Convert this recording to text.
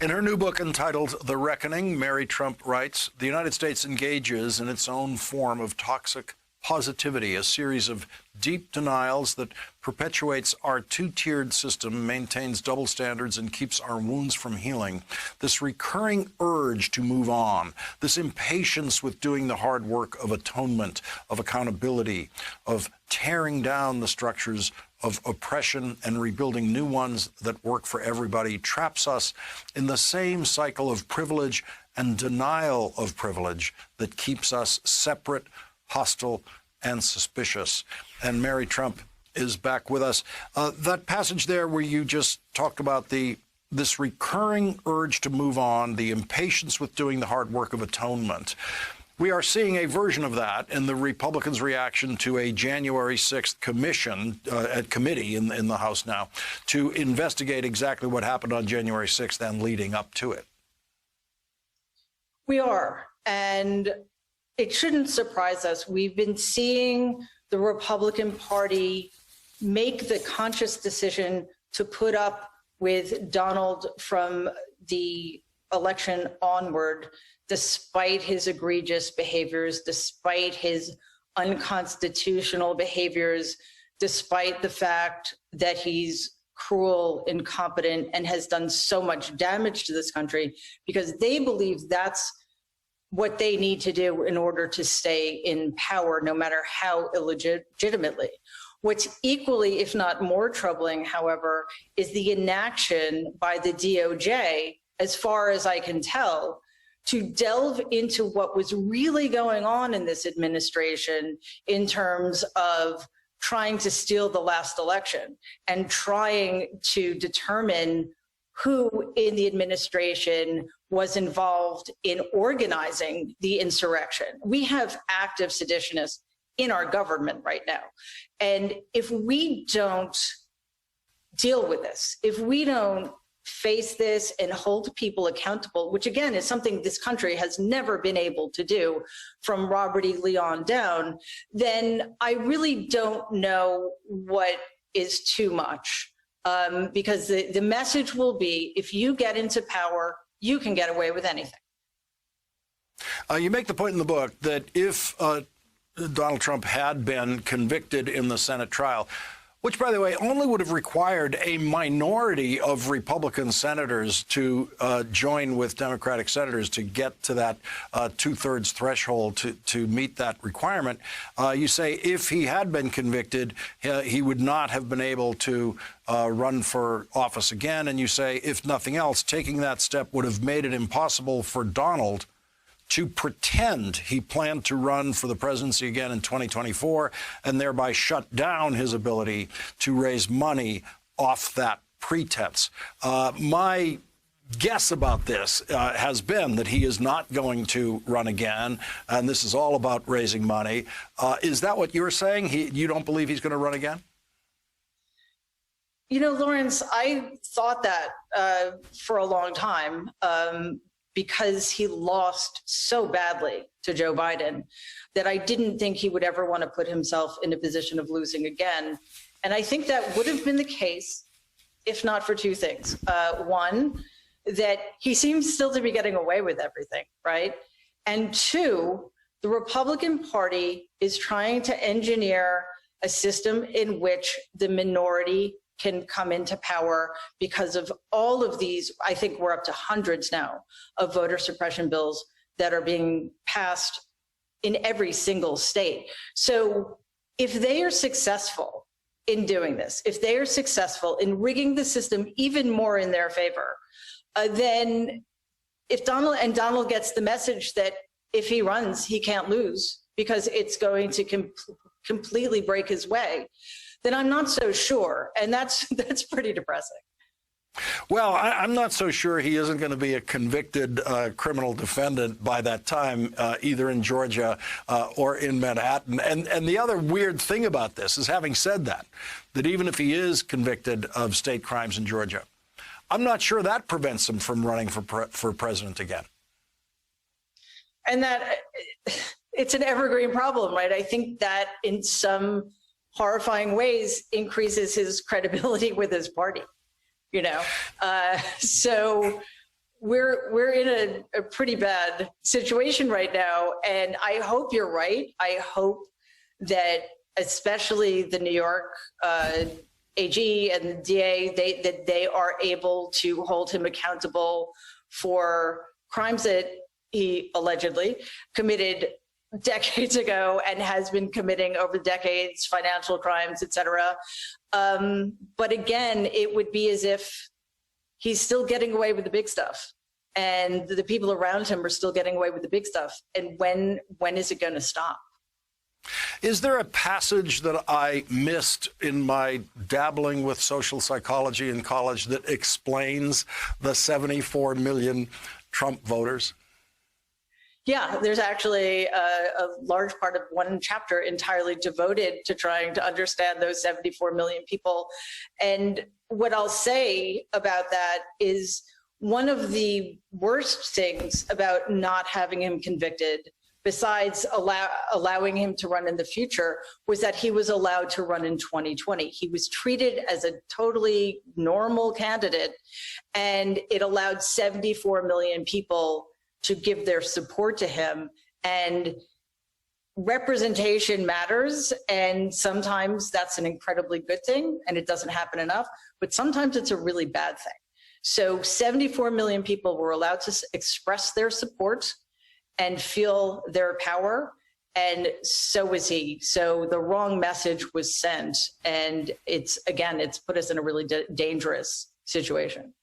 In her new book entitled The Reckoning, Mary Trump writes, the United States engages in its own form of toxic positivity, a series of deep denials that perpetuates our two-tiered system, maintains double standards, and keeps our wounds from healing. This recurring urge to move on, this impatience with doing the hard work of atonement, of accountability, of tearing down the structures of oppression and rebuilding new ones that work for everybody, traps us in the same cycle of privilege and denial of privilege that keeps us separate, hostile, and suspicious. And Mary Trump is back with us. That passage there where you just talked about this recurring urge to move on, the impatience with doing the hard work of atonement. We are seeing a version of that in the Republicans' reaction to a January 6th committee in the House now to investigate exactly what happened on January 6th and leading up to it. We are. And it shouldn't surprise us. We've been seeing the Republican Party make the conscious decision to put up with Donald from the election onward, despite his egregious behaviors, despite his unconstitutional behaviors, despite the fact that he's cruel, incompetent, and has done so much damage to this country, because they believe that's what they need to do in order to stay in power, no matter how illegitimately. What's equally, if not more troubling, however, is the inaction by the DOJ, as far as I can tell, to delve into what was really going on in this administration in terms of trying to steal the last election and trying to determine who in the administration was involved in organizing the insurrection. We have active seditionists in our government right now. And if we don't deal with this, if we don't face this and hold people accountable, which again is something this country has never been able to do from Robert E. Leon down, then I really don't know what is too much. Because the message will be, if you get into power, you can get away with anything. You make the point in the book that if Donald Trump had been convicted in the Senate trial, which, by the way, only would have required a minority of Republican senators to join with Democratic senators to get to that two-thirds threshold to meet that requirement. You say if he had been convicted, he would not have been able to run for office again. And you say, if nothing else, taking that step would have made it impossible for Donald to pretend he planned to run for the presidency again in 2024 and thereby shut down his ability to raise money off that pretense. My guess about this has been that he is not going to run again, and this is all about raising money. Is that what you're saying? You don't believe he's going to run again? You know, Lawrence, I thought that for a long time. Because he lost so badly to Joe Biden that I didn't think he would ever want to put himself in a position of losing again. And I think that would have been the case if not for two things. One, that he seems still to be getting away with everything, right? And two, the Republican Party is trying to engineer a system in which the minority can come into power because of all of these. I think we're up to hundreds now of voter suppression bills that are being passed in every single state. So if they are successful in doing this, if they are successful in rigging the system even more in their favor, then if Donald gets the message that if he runs, he can't lose because it's going to completely break his way, then I'm not so sure. And that's pretty depressing. Well, I'm not so sure he isn't going to be a convicted criminal defendant by that time, either in Georgia or in Manhattan. And the other weird thing about this is, having said that even if he is convicted of state crimes in Georgia, I'm not sure that prevents him from running for president again. And that it's an evergreen problem, right? I think that in some horrifying ways increases his credibility with his party, you know? So we're in a pretty bad situation right now. And I hope you're right. I hope that especially the New York AG and the DA, that they are able to hold him accountable for crimes that he allegedly committed decades ago and has been committing over decades, financial crimes, et cetera. But again, it would be as if he's still getting away with the big stuff, and the people around him are still getting away with the big stuff. And when is it going to stop? Is there a passage that I missed in my dabbling with social psychology in college that explains the 74 million Trump voters? Yeah, there's actually a large part of one chapter entirely devoted to trying to understand those 74 million people. And what I'll say about that is one of the worst things about not having him convicted, besides allowing him to run in the future, was that he was allowed to run in 2020. He was treated as a totally normal candidate, and it allowed 74 million people to give their support to him. And representation matters, and sometimes that's an incredibly good thing, and it doesn't happen enough, but sometimes it's a really bad thing. So 74 million people were allowed to express their support and feel their power, and so was he. So the wrong message was sent, and it's put us in a really dangerous situation.